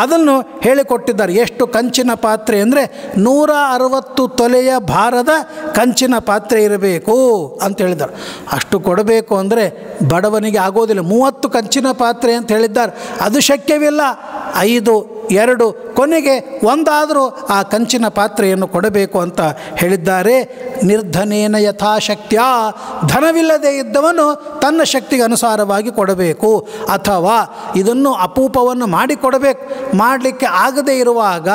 ಅದನ್ನು ಹೇಳಿಕೊಟ್ಟಿದ್ದಾರೆ. ಎಷ್ಟು ಕಂಚಿನ ಪಾತ್ರೆ ಅಂದರೆ 160 ತೊಲೆಯ ಭಾರದ ಕಂಚಿನ ಪಾತ್ರೆ ಇರಬೇಕು ಅಂತ ಹೇಳಿದ್ದಾರೆ. ಅಷ್ಟು ಕೊಡಬೇಕು ಅಂದರೆ ಬಡವನಿಗೆ ಆಗೋದಿಲ್ಲ. 30 ಕಂಚಿನ ಪಾತ್ರೆ ಅಂತ ಹೇಳಿದ್ದಾರೆ, ಅದು ಶಕ್ಯವಿಲ್ಲ. 5, 2 ಕೊನೆಗೆ ಒಂದಾದರೂ ಆ ಕಂಚಿನ ಪಾತ್ರೆಯನ್ನು ಕೊಡಬೇಕು ಅಂತ ಹೇಳಿದ್ದಾರೆ. ನಿರ್ಧನೇನ ಯಥಾಶಕ್ತಿಯ, ಧನವಿಲ್ಲದೆ ಇದ್ದವನು ತನ್ನ ಶಕ್ತಿಗೆ ಅನುಸಾರವಾಗಿ ಕೊಡಬೇಕು. ಅಥವಾ ಇದನ್ನು ಅಪೂಪವನ್ನು ಮಾಡಿಕೊಡಬೇಕು. ಮಾಡಲಿಕ್ಕೆ ಆಗದೇ ಇರುವಾಗ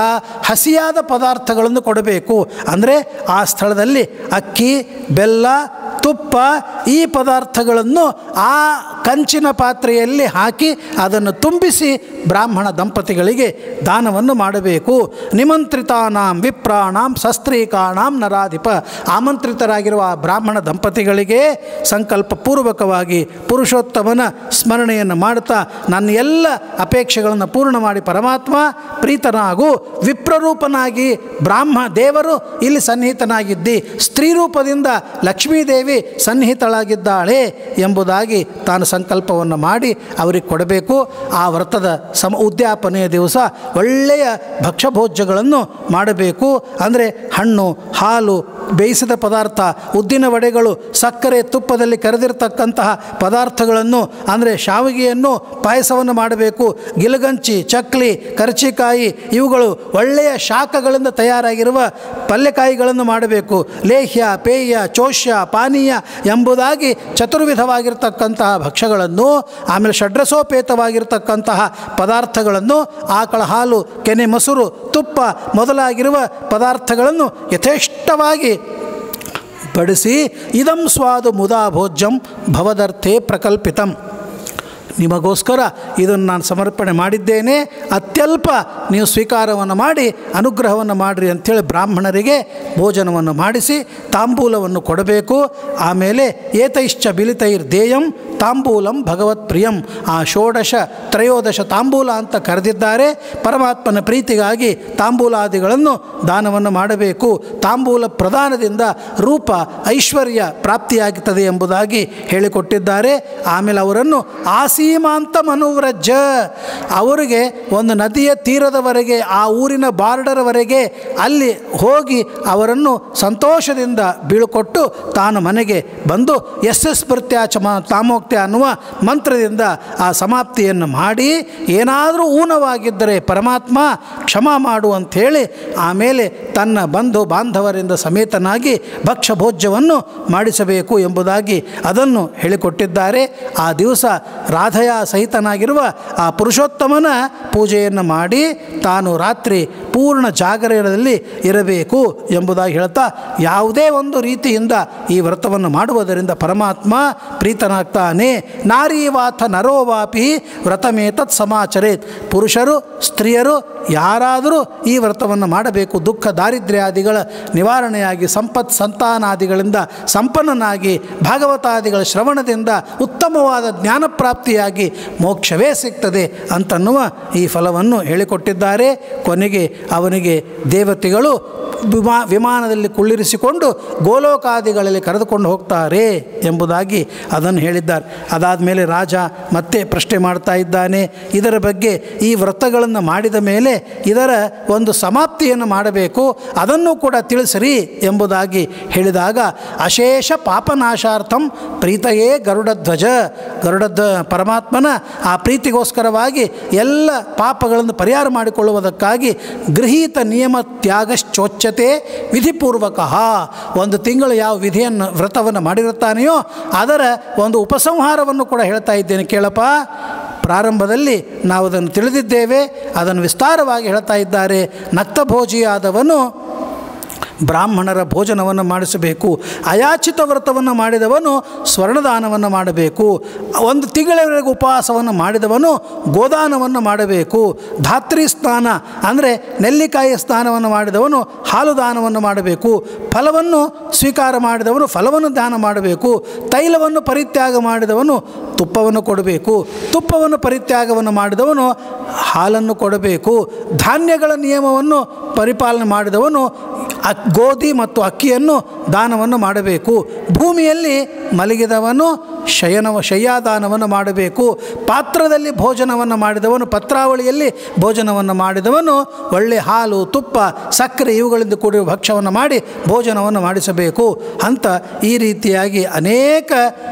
ಹಸಿಯಾದ ಪದಾರ್ಥಗಳನ್ನು ಕೊಡಬೇಕು. ಅಂದರೆ ಆ ಸ್ಥಳದಲ್ಲಿ ಅಕ್ಕಿ, ಬೆಲ್ಲ, ತುಪ್ಪ ಈ ಪದಾರ್ಥಗಳನ್ನು ಆ ಕಂಚಿನ ಪಾತ್ರೆಯಲ್ಲಿ ಹಾಕಿ ಅದನ್ನು ತುಂಬಿಸಿ ಬ್ರಾಹ್ಮಣ ದಂಪತಿಗಳಿಗೆ ದಾನವನ್ನು ಮಾಡಬೇಕು. ನಿಮಂತ್ರಿತಾನಾಂ ವಿಪ್ರಾಣಾಂ ಸಸ್ತ್ರೀಕಾಣಾಂ ನರಾಧಿಪ, ಆಮಂತ್ರಿತರಾಗಿರುವ ಬ್ರಾಹ್ಮಣ ದಂಪತಿಗಳಿಗೆ ಸಂಕಲ್ಪಪೂರ್ವಕವಾಗಿ ಪುರುಷೋತ್ತಮನ ಸ್ಮರಣೆಯನ್ನು ಮಾಡುತ್ತಾ ನನ್ನ ಎಲ್ಲ ಅಪೇಕ್ಷೆಗಳನ್ನು ಪೂರ್ಣ ಮಾಡಿ ಪರಮಾತ್ಮ ಪ್ರೀತನಾಗು. ವಿಪ್ರರೂಪನಾಗಿ ದೇವರು ಇಲ್ಲಿ ಸನ್ನಿಹಿತನಾಗಿದ್ದಿ, ಸ್ತ್ರೀ ರೂಪದಿಂದ ಲಕ್ಷ್ಮೀದೇವಿ ಸನ್ನಿಹಿತಳಾಗಿದ್ದಾಳೆ ಎಂಬುದಾಗಿ ತಾನು ಸಂಕಲ್ಪವನ್ನು ಮಾಡಿ ಅವರಿಗೆ ಕೊಡಬೇಕು. ಆ ವ್ರತದ ಉದ್ಯಾಪನೆಯ ದಿವಸ ಒಳ್ಳೆಯ ಭಕ್ಷ್ಯಭೋಜ್ಯಗಳನ್ನು ಮಾಡಬೇಕು. ಅಂದರೆ ಹಣ್ಣು, ಹಾಲು, ಬೇಯಿಸಿದ ಪದಾರ್ಥ, ಉದ್ದಿನ ವಡೆಗಳು, ಸಕ್ಕರೆ, ತುಪ್ಪದಲ್ಲಿ ಕರೆದಿರ್ತಕ್ಕಂತಹ ಪದಾರ್ಥಗಳನ್ನು ಅಂದರೆ ಶಾವಿಗೆಯನ್ನು, ಪಾಯಸವನ್ನು ಮಾಡಬೇಕು. ಗಿಲಗಂಚಿ, ಚಕ್ಲಿ, ಕರ್ಚಿಕಾಯಿ ಇವುಗಳು ಒಳ್ಳೆಯ ಶಾಖಗಳಿಂದ ತಯಾರಾಗಿರುವ ಪಲ್ಯಕಾಯಿಗಳನ್ನು ಮಾಡಬೇಕು. ಲೇಹ್ಯ, ಪೇಯ, ಚೋಷ್ಯ, ಪಾನೀಯ ಎಂಬುದಾಗಿ ಚತುರ್ವಿಧವಾಗಿರ್ತಕ್ಕಂತಹ ಭಕ್ಷ್ಯಗಳನ್ನು, ಆಮೇಲೆ ಷಡ್ರಸೋಪೇತವಾಗಿರ್ತಕ್ಕಂತಹ ಪದಾರ್ಥಗಳನ್ನು, ಆಕಳ ಹಾಲು, ಕೆನೆ ಮೊಸರು, ತುಪ್ಪ ಮೊದಲಾಗಿರುವ ಪದಾರ್ಥಗಳನ್ನು ಯಥೇಷ್ಟವಾಗಿ ಬಡಿಸಿ ಇದಂ ಸ್ವಾದು ಮುದಾ ಭೋಜ್ಯಂ ಭವದರ್ಥೇ ಪ್ರಕಲ್ಪಿತಂ, ನಿಮಗೋಸ್ಕರ ಇದನ್ನು ನಾನು ಸಮರ್ಪಣೆ ಮಾಡಿದ್ದೇನೆ, ಅತ್ಯಲ್ಪ ನೀವು ಸ್ವೀಕಾರವನ್ನು ಮಾಡಿ ಅನುಗ್ರಹವನ್ನು ಮಾಡಿರಿ ಅಂಥೇಳಿ ಬ್ರಾಹ್ಮಣರಿಗೆ ಭೋಜನವನ್ನು ಮಾಡಿಸಿ ತಾಂಬೂಲವನ್ನು ಕೊಡಬೇಕು. ಆಮೇಲೆ ಏತೈಶ್ಚ ಬಿಲಿತೈರ್ ದೇಯಂ ತಾಂಬೂಲಂ ಭಗವತ್ ಪ್ರಿಯಂ, ಆ ತ್ರಯೋದಶ ತಾಂಬೂಲ ಅಂತ ಕರೆದಿದ್ದಾರೆ. ಪರಮಾತ್ಮನ ಪ್ರೀತಿಗಾಗಿ ತಾಂಬೂಲಾದಿಗಳನ್ನು ದಾನವನ್ನು ಮಾಡಬೇಕು. ತಾಂಬೂಲ ಪ್ರದಾನದಿಂದ ರೂಪ ಐಶ್ವರ್ಯ ಪ್ರಾಪ್ತಿಯಾಗುತ್ತದೆ ಎಂಬುದಾಗಿ ಹೇಳಿಕೊಟ್ಟಿದ್ದಾರೆ. ಆಮೇಲೆ ಅವರನ್ನು ಆಸೀಮಾಂತ ಮನುವ್ರಜ್ಜ, ಅವರಿಗೆ ಒಂದು ನದಿಯ ತೀರದವರೆಗೆ, ಆ ಊರಿನ ಬಾರ್ಡರ್ವರೆಗೆ ಅಲ್ಲಿ ಹೋಗಿ ಅವರನ್ನು ಸಂತೋಷದಿಂದ ಬೀಳ್ಕೊಟ್ಟು ತಾನು ಮನೆಗೆ ಬಂದು ಸ್ಮೃತ್ಯಾಚ ತಾಮೋಕ್ತ ಅನ್ನುವ ಮಂತ್ರದಿಂದ ಆ ಸಮಾಪ್ತಿಯನ್ನು ಮಾಡಿ, ಏನಾದರೂ ಊನವಾಗಿದ್ದರೆ ಪರಮಾತ್ಮ ಕ್ಷಮಾ ಮಾಡು ಅಂಥೇಳಿ ಆಮೇಲೆ ತನ್ನ ಬಂಧು ಬಾಂಧವರಿಂದ ಸಮೇತನಾಗಿ ಭಕ್ಷ್ಯಭೋಜ್ಯವನ್ನು ಮಾಡಿಸಬೇಕು ಎಂಬುದಾಗಿ ಅದನ್ನು ಹೇಳಿಕೊಟ್ಟಿದ್ದಾರೆ. ಆ ದಿವಸ ರಾಧೆಯ ಸಹಿತನಾಗಿರುವ ಆ ಪುರುಷೋತ್ತಮನ ಪೂಜೆಯನ್ನು ಮಾಡಿ ತಾನು ರಾತ್ರಿ ಪೂರ್ಣ ಜಾಗರಣೆಯಲ್ಲಿ ಇರಬೇಕು ಎಂಬುದಾಗಿ ಹೇಳ್ತಾ, ಯಾವುದೇ ಒಂದು ರೀತಿಯಿಂದ ಈ ವ್ರತವನ್ನು ಮಾಡುವುದರಿಂದ ಪರಮಾತ್ಮ ಪ್ರೀತನಾಗ್ತಾನೆ. ನಾರೀವಾಥ ನರೋವಾಪಿ ವ್ರತಮೇತತ್ ಸಮಾಚರೇತ್, ಪುರುಷರು ಸ್ತ್ರೀಯರು ಯಾರಾದರೂ ಈ ವ್ರತವನ್ನು ಮಾಡಬೇಕು. ದುಃಖ ದಾರಿದ್ರ್ಯಾದಿಗಳ ನಿವಾರಣೆಯಾಗಿ ಸಂತಾನಾದಿಗಳಿಂದ ಸಂಪನ್ನನಾಗಿ ಭಾಗವತಾದಿಗಳ ಶ್ರವಣದಿಂದ ಉತ್ತಮವಾದ ಜ್ಞಾನಪ್ರಾಪ್ತಿಯಾಗಿ ಮೋಕ್ಷವೇ ಸಿಗ್ತದೆ ಅಂತನ್ನುವ ಈ ಫಲವನ್ನು ಹೇಳಿಕೊಟ್ಟಿದ್ದಾರೆ. ಕೊನೆಗೆ ಅವನಿಗೆ ದೇವತೆಗಳು ವಿಮಾನದಲ್ಲಿ ಕುಳ್ಳಿರಿಸಿಕೊಂಡು ಗೋಲೋಕಾದಿಗಳಲ್ಲಿ ಕರೆದುಕೊಂಡು ಹೋಗ್ತಾರೆ ಎಂಬುದಾಗಿ ಅದನ್ನು ಹೇಳಿದ್ದಾರೆ. ಅದಾದ ಮೇಲೆ ರಾಜ ಮತ್ತೆ ಪ್ರಶ್ನೆ ಮಾಡ್ತಾ ಇದ್ದಾನೆ, ಇದರ ಬಗ್ಗೆ ಈ ವ್ರತಗಳನ್ನು ಮಾಡಿದ ಮೇಲೆ ಇದರ ಒಂದು ಸಮಾಪ್ತಿಯನ್ನು ಮಾಡಬೇಕು, ಅದನ್ನು ಕೂಡ ತಿಳಿಸಿರಿ ಎಂಬುದಾಗಿ ಹೇಳಿದಾಗ, ಅಶೇಷ ಪಾಪನಾಶಾರ್ಥಂ ಪ್ರೀತಯೇ ಗರುಡಧ್ವಜ, ಪರಮಾತ್ಮನ ಆ ಪ್ರೀತಿಗೋಸ್ಕರವಾಗಿ ಎಲ್ಲ ಪಾಪಗಳನ್ನು ಪರಿಹಾರ ಮಾಡಿಕೊಳ್ಳುವುದಕ್ಕಾಗಿ ಗೃಹೀತ ನಿಯಮ ತ್ಯಾಗಶ್ಚೋಚ್ಯತೆ ವಿಧಿಪೂರ್ವಕ, ಒಂದು ತಿಂಗಳು ಯಾವ ವಿಧಿಯನ್ನು ವ್ರತವನ್ನು ಮಾಡಿರುತ್ತಾನೆಯೋ ಅದರ ಒಂದು ಉಪಸಂಹಾರವನ್ನು ಕೂಡ ಹೇಳ್ತಾ ಇದ್ದೇನೆ ಕೇಳಪ್ಪ. ಪ್ರಾರಂಭದಲ್ಲಿ ನಾವು ಅದನ್ನು ತಿಳಿದಿದ್ದೇವೆ, ಅದನ್ನು ವಿಸ್ತಾರವಾಗಿ ಹೇಳ್ತಾ ಇದ್ದಾರೆ. ನಕ್ತಭೋಜಿಯಾದವನು ಬ್ರಾಹ್ಮಣರ ಭೋಜನವನ್ನು ಮಾಡಿಸಬೇಕು. ಅಯಾಚಿತ ವ್ರತವನ್ನು ಮಾಡಿದವನು ಸ್ವರ್ಣದಾನವನ್ನು ಮಾಡಬೇಕು. 1 ತಿಂಗಳವರೆಗೆ ಉಪವಾಸವನ್ನು ಮಾಡಿದವನು ಗೋದಾನವನ್ನು ಮಾಡಬೇಕು. ಧಾತ್ರಿ ಸ್ನಾನ ಅಂದರೆ ನೆಲ್ಲಿಕಾಯಿ ಸ್ನಾನವನ್ನು ಮಾಡಿದವನು ಹಾಲು ದಾನವನ್ನು ಮಾಡಬೇಕು. ಫಲವನ್ನು ಸ್ವೀಕಾರ ಮಾಡಿದವನು ಫಲವನ್ನು ದಾನ ಮಾಡಬೇಕು. ತೈಲವನ್ನು ಪರಿತ್ಯಾಗ ಮಾಡಿದವನು ತುಪ್ಪವನ್ನು ಕೊಡಬೇಕು. ತುಪ್ಪವನ್ನು ಪರಿತ್ಯಾಗವನ್ನು ಮಾಡಿದವನು ಹಾಲನ್ನು ಕೊಡಬೇಕು. ಧಾನ್ಯಗಳ ನಿಯಮವನ್ನು ಪರಿಪಾಲನೆ ಮಾಡಿದವನು ಗೋಧಿ ಮತ್ತು ಅಕ್ಕಿಯನ್ನು ದಾನವನ್ನು ಮಾಡಬೇಕು. ಭೂಮಿಯಲ್ಲಿ ಮಲಗಿದವನು ಶಯ್ಯಾದಾನವನ್ನು ಮಾಡಬೇಕು. ಪಾತ್ರದಲ್ಲಿ ಭೋಜನವನ್ನು ಮಾಡಿದವನು ಪತ್ರಾವಳಿಯಲ್ಲಿ ಭೋಜನವನ್ನು ಮಾಡಿದವನು ಒಳ್ಳೆ ಹಾಲು ತುಪ್ಪ ಸಕ್ಕರೆ ಇವುಗಳಿಂದ ಕೂಡಿರುವ ಭಕ್ಷ್ಯವನ್ನು ಮಾಡಿ ಭೋಜನವನ್ನು ಮಾಡಿಸಬೇಕು ಅಂತ ಈ ರೀತಿಯಾಗಿ ಅನೇಕ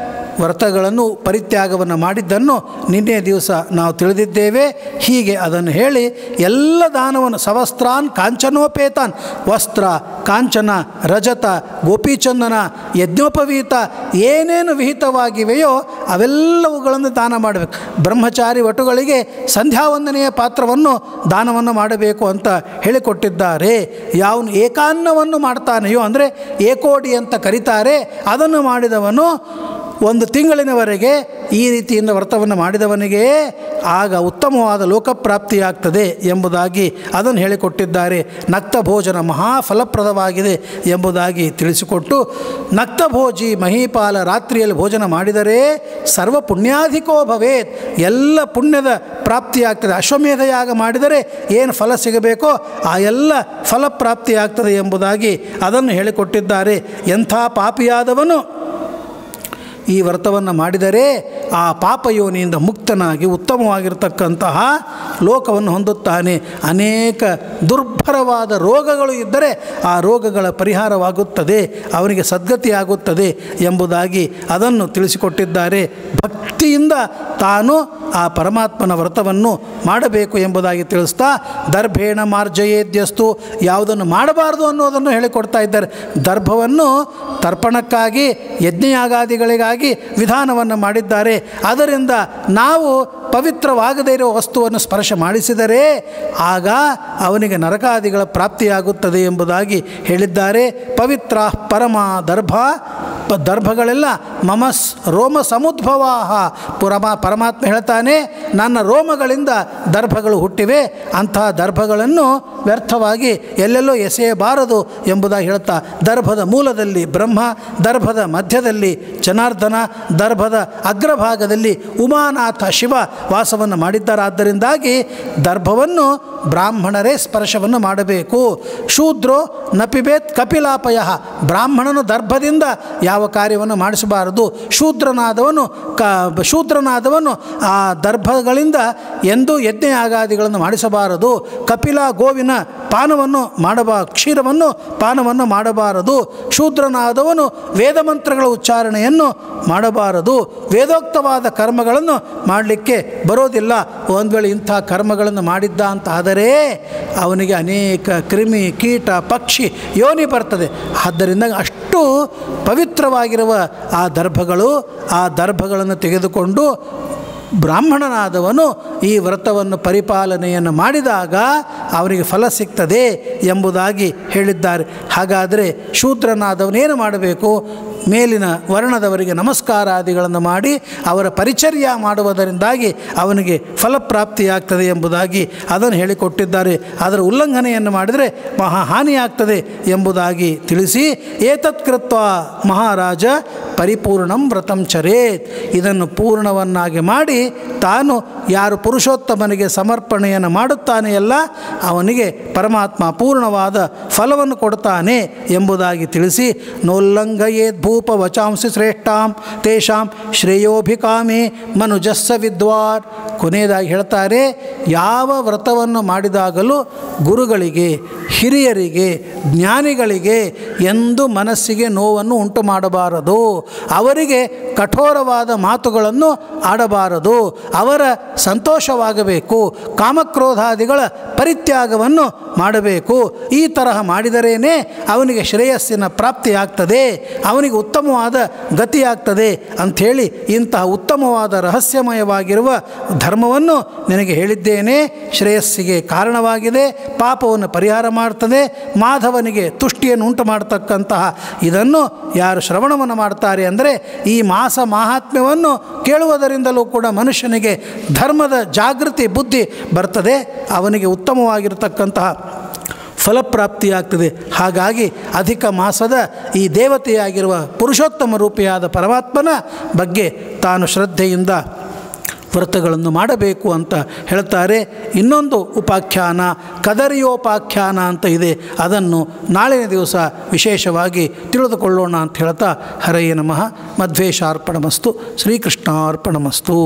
ವ್ರತಗಳನ್ನು ಪರಿತ್ಯಾಗವನ್ನು ಮಾಡಿದ್ದನ್ನು ನಿನ್ನೆ ದಿವಸ ನಾವು ತಿಳಿದಿದ್ದೇವೆ. ಹೀಗೆ ಅದನ್ನು ಹೇಳಿ ಎಲ್ಲ ದಾನವನ್ನು ಸವಸ್ತ್ರಾನ್ ಕಾಂಚನೋಪೇತಾನ್ ವಸ್ತ್ರ ಕಾಂಚನ ರಜತ ಗೋಪಿಚಂದನ ಯಜ್ಞೋಪವೀತ ಏನೇನು ವಿಹಿತವಾಗಿವೆಯೋ ಅವೆಲ್ಲವುಗಳನ್ನು ದಾನ ಮಾಡಬೇಕು. ಬ್ರಹ್ಮಚಾರಿ ವಟುಗಳಿಗೆ ಸಂಧ್ಯಾವಂದನೆಯ ಪಾತ್ರವನ್ನು ದಾನವನ್ನು ಮಾಡಬೇಕು ಅಂತ ಹೇಳಿಕೊಟ್ಟಿದ್ದಾರೆ. ಯಾವನು ಏಕಾನ್ನವನ್ನು ಮಾಡ್ತಾನೆಯೋ ಅಂದರೆ ಏಕೋಡಿ ಅಂತ ಕರೀತಾರೆ, ಅದನ್ನು ಮಾಡಿದವನು 1 ತಿಂಗಳಿನವರೆಗೆ ಈ ರೀತಿಯಿಂದ ವ್ರತವನ್ನು ಮಾಡಿದವನಿಗೆ ಆಗ ಉತ್ತಮವಾದ ಲೋಕಪ್ರಾಪ್ತಿಯಾಗ್ತದೆ ಎಂಬುದಾಗಿ ಅದನ್ನು ಹೇಳಿಕೊಟ್ಟಿದ್ದಾರೆ. ನಕ್ತ ಭೋಜನ ಮಹಾಫಲಪ್ರದವಾಗಿದೆ ಎಂಬುದಾಗಿ ತಿಳಿಸಿಕೊಟ್ಟು, ನಕ್ತಭೋಜಿ ಮಹೀಪಾಲ ರಾತ್ರಿಯಲ್ಲಿ ಭೋಜನ ಮಾಡಿದರೆ ಸರ್ವ ಪುಣ್ಯಾಧಿಕೋ ಭವೇತ್, ಎಲ್ಲ ಪುಣ್ಯದ ಪ್ರಾಪ್ತಿಯಾಗ್ತದೆ. ಅಶ್ವಮೇಧ ಯಾಗ ಮಾಡಿದರೆ ಏನು ಫಲ ಸಿಗಬೇಕೋ ಆ ಎಲ್ಲ ಫಲಪ್ರಾಪ್ತಿಯಾಗ್ತದೆ ಎಂಬುದಾಗಿ ಅದನ್ನು ಹೇಳಿಕೊಟ್ಟಿದ್ದಾರೆ. ಎಂಥ ಪಾಪಿಯಾದವನು ಈ ವ್ರತವನ್ನು ಮಾಡಿದರೆ ಆ ಪಾಪಯೋನಿಯಿಂದ ಮುಕ್ತನಾಗಿ ಉತ್ತಮವಾಗಿರತಕ್ಕಂತಹ ಲೋಕವನ್ನು ಹೊಂದುತ್ತಾನೆ. ಅನೇಕ ದುರ್ಭರವಾದ ರೋಗಗಳು ಇದ್ದರೆ ಆ ರೋಗಗಳ ಪರಿಹಾರವಾಗುತ್ತದೆ, ಅವನಿಗೆ ಸದ್ಗತಿಯಾಗುತ್ತದೆ ಎಂಬುದಾಗಿ ಅದನ್ನು ತಿಳಿಸಿಕೊಟ್ಟಿದ್ದಾರೆ. ಭಕ್ತಿಯಿಂದ ತಾನು ಆ ಪರಮಾತ್ಮನ ವ್ರತವನ್ನು ಮಾಡಬೇಕು ಎಂಬುದಾಗಿ ತಿಳಿಸ್ತಾ, ದರ್ಭೇಣ ಮಾರ್ಜಯೇದ್ಯಸ್ತು, ಯಾವುದನ್ನು ಮಾಡಬಾರದು ಅನ್ನೋದನ್ನು ಹೇಳಿಕೊಡ್ತಾ ಇದ್ದಾರೆ. ದರ್ಭವನ್ನು ತರ್ಪಣಕ್ಕಾಗಿ ಯಜ್ಞಯಾಗಾದಿಗಳಿಗಾಗಿ ವಿಧಾನವನ್ನು ಮಾಡಿದ್ದಾರೆ. ಅದರಿಂದ ನಾವು ಪವಿತ್ರವಾಗದೇ ಇರುವ ವಸ್ತುವನ್ನು ಸ್ಪರ್ಶ ಮಾಡಿಸಿದರೆ ಆಗ ಅವನಿಗೆ ನರಕಾದಿಗಳ ಪ್ರಾಪ್ತಿಯಾಗುತ್ತದೆ ಎಂಬುದಾಗಿ ಹೇಳಿದ್ದಾರೆ. ಪವಿತ್ರ ಪರಮ ದರ್ಭಗಳೆಲ್ಲ ಮಮಸ್ ರೋಮ ಸಮುದ್ಭವಾಹ, ಪರಮಾತ್ಮ ಹೇಳ್ತಾನೆ ನನ್ನ ರೋಮಗಳಿಂದ ದರ್ಭಗಳು ಹುಟ್ಟಿವೆ, ಅಂತಹ ದರ್ಭಗಳನ್ನು ವ್ಯರ್ಥವಾಗಿ ಎಲ್ಲೆಲ್ಲೋ ಎಸೆಯಬಾರದು ಎಂಬುದಾಗಿ ಹೇಳ್ತಾ, ದರ್ಭದ ಮೂಲದಲ್ಲಿ ಬ್ರಹ್ಮ, ದರ್ಭದ ಮಧ್ಯದಲ್ಲಿ ಜನಾರ್ದನ, ದರ್ಭದ ಅಗ್ರಭಾಗದಲ್ಲಿ ಉಮಾನಾಥ ಶಿವ ವಾಸವನ್ನು ಮಾಡಿದ್ದಾರೆ. ಆದ್ದರಿಂದಾಗಿ ದರ್ಭವನ್ನು ಬ್ರಾಹ್ಮಣರೇ ಸ್ಪರ್ಶವನ್ನು ಮಾಡಬೇಕು. ಶೂದ್ರೋ ನಪಿಬೇತ್ ಕಪಿಲಾಪಯ, ಬ್ರಾಹ್ಮಣನು ದರ್ಭದಿಂದ ಯಾವ ಕಾರ್ಯವನ್ನು ಮಾಡಿಸಬಾರದು. ಶೂದ್ರನಾದವನು ಆ ದರ್ಭಗಳಿಂದ ಎಂದೂ ಯಜ್ಞಯಾಗಾದಿಗಳನ್ನು ಮಾಡಿಸಬಾರದು. ಕಪಿಲ ಗೋವಿನ ಪಾನವನ್ನು ಕ್ಷೀರವನ್ನು ಪಾನವನ್ನು ಮಾಡಬಾರದು. ಶೂದ್ರನಾದವನು ವೇದ ಮಂತ್ರಗಳ ಉಚ್ಚಾರಣೆಯನ್ನು ಮಾಡಬಾರದು. ವೇದೋಕ್ತವಾದ ಕರ್ಮಗಳನ್ನು ಮಾಡಲಿಕ್ಕೆ ಬರೋದಿಲ್ಲ. ಒಂದು ವೇಳೆ ಇಂಥ ಕರ್ಮಗಳನ್ನು ಮಾಡಿದ್ದ ಅಂತ ಆದರೆ ಅವನಿಗೆ ಅನೇಕ ಕ್ರಿಮಿ ಕೀಟ ಪಕ್ಷಿ ಯೋನಿ ಬರ್ತದೆ. ಆದ್ದರಿಂದ ಅಷ್ಟು ಪವಿತ್ರವಾಗಿರುವ ಆ ದರ್ಭಗಳನ್ನು ತೆಗೆದುಕೊಂಡು ಬ್ರಾಹ್ಮಣನಾದವನು ಈ ವ್ರತವನ್ನು ಪರಿಪಾಲನೆಯನ್ನು ಮಾಡಿದಾಗ ಅವನಿಗೆ ಫಲ ಸಿಗ್ತದೆ ಎಂಬುದಾಗಿ ಹೇಳಿದ್ದಾರೆ. ಹಾಗಾದರೆ ಶೂದ್ರನಾದವನೇನು ಮಾಡಬೇಕು? ಮೇಲಿನ ವರ್ಣದವರಿಗೆ ನಮಸ್ಕಾರಾದಿಗಳನ್ನು ಮಾಡಿ ಅವರ ಪರಿಚರ್ಯ ಮಾಡುವುದರಿಂದಾಗಿ ಅವನಿಗೆ ಫಲಪ್ರಾಪ್ತಿಯಾಗ್ತದೆ ಎಂಬುದಾಗಿ ಅದನ್ನು ಹೇಳಿಕೊಟ್ಟಿದ್ದಾರೆ. ಅದರ ಉಲ್ಲಂಘನೆಯನ್ನು ಮಾಡಿದರೆ ಮಹಾಹಾನಿಯಾಗ್ತದೆ ಎಂಬುದಾಗಿ ತಿಳಿಸಿ, ಏತತ್ಕೃತ್ವ ಮಹಾರಾಜ ಪರಿಪೂರ್ಣಂ ವ್ರತಂ ಚರೇತ್, ಇದನ್ನು ಪೂರ್ಣವನ್ನಾಗಿ ಮಾಡಿ ತಾನು ಯಾರು ಪುರುಷೋತ್ತಮನಿಗೆ ಸಮರ್ಪಣೆಯನ್ನು ಮಾಡುತ್ತಾನೆಯಲ್ಲ ಅವನಿಗೆ ಪರಮಾತ್ಮ ಪೂರ್ಣವಾದ ಫಲವನ್ನು ಕೊಡ್ತಾನೆ ಎಂಬುದಾಗಿ ತಿಳಿಸಿ, ನೋಲ್ಲಂಘಯೇದ್ ಭೂಪ ವಚಾಂಸಿ ಶ್ರೇಷ್ಠಾಂ ತೇಷಾಂ ಶ್ರೇಯೋಭಿಕಾಮಿ ಮನುಜಸ್ಸ ವಿದ್ವಾರ್. ಕೊನೆಯದಾಗಿ ಹೇಳ್ತಾರೆ, ಯಾವ ವ್ರತವನ್ನು ಮಾಡಿದಾಗಲೂ ಗುರುಗಳಿಗೆ, ಹಿರಿಯರಿಗೆ, ಜ್ಞಾನಿಗಳಿಗೆ ಎಂದು ಮನಸ್ಸಿಗೆ ನೋವನ್ನು ಉಂಟು ಮಾಡಬಾರದು. ಅವರಿಗೆ ಕಠೋರವಾದ ಮಾತುಗಳನ್ನು ಆಡಬಾರದು. ಅವರ ಸಂತೋಷವಾಗಬೇಕು. ಕಾಮಕ್ರೋಧಾದಿಗಳ ಪರಿತ್ಯಾಗವನ್ನು ಮಾಡಬೇಕು. ಈ ತರಹ ಮಾಡಿದರೇನೆ ಅವನಿಗೆ ಶ್ರೇಯಸ್ಸಿನ ಪ್ರಾಪ್ತಿಯಾಗ್ತದೆ, ಅವನಿಗೆ ಉತ್ತಮವಾದ ಗತಿಯಾಗ್ತದೆ ಅಂಥೇಳಿ ಇಂತಹ ಉತ್ತಮವಾದ ರಹಸ್ಯಮಯವಾಗಿರುವ ಧರ್ಮವನ್ನು ನಿನಗೆ ಹೇಳಿದ್ದೇನೆ. ಶ್ರೇಯಸ್ಸಿಗೆ ಕಾರಣವಾಗಿದೆ, ಪಾಪವನ್ನು ಪರಿಹಾರ ಮಾಡ್ತದೆ, ಮಾಧವನಿಗೆ ತುಷ್ಟಿಯನ್ನು ಉಂಟು ಮಾಡತಕ್ಕಂತಹ ಇದನ್ನು ಯಾರು ಶ್ರವಣವನ್ನು ಮಾಡ್ತಾರೆ ಅಂದರೆ ಈ ಮಾಸ ಮಾಹಾತ್ಮ್ಯವನ್ನು ಕೇಳುವುದರಿಂದಲೂ ಕೂಡ ಮನುಷ್ಯನಿಗೆ ಧರ್ಮದ ಜಾಗೃತಿ ಬುದ್ಧಿ ಬರ್ತದೆ, ಅವನಿಗೆ ಉತ್ತಮವಾಗಿರತಕ್ಕಂತಹ ಫಲಪ್ರಾಪ್ತಿಯಾಗ್ತದೆ. ಹಾಗಾಗಿ ಅಧಿಕ ಮಾಸದ ಈ ದೇವತೆಯಾಗಿರುವ ಪುರುಷೋತ್ತಮ ರೂಪಿಯಾದ ಪರಮಾತ್ಮನ ಬಗ್ಗೆ ತಾನು ಶ್ರದ್ಧೆಯಿಂದ ವ್ರತಗಳನ್ನು ಮಾಡಬೇಕು ಅಂತ ಹೇಳ್ತಾರೆ. ಇನ್ನೊಂದು ಉಪಾಖ್ಯಾನ ಕದರಿಯೋಪಾಖ್ಯಾನ ಅಂತ ಇದೆ, ಅದನ್ನು ನಾಳಿನ ದಿವಸ ವಿಶೇಷವಾಗಿ ತಿಳಿದುಕೊಳ್ಳೋಣ ಅಂತ ಹೇಳ್ತಾ ಹರಯೇ ನಮಃ. ಮಧ್ವೇಶಾರ್ಪಣಮಸ್ತು. ಶ್ರೀಕೃಷ್ಣಾರ್ಪಣಮಸ್ತು.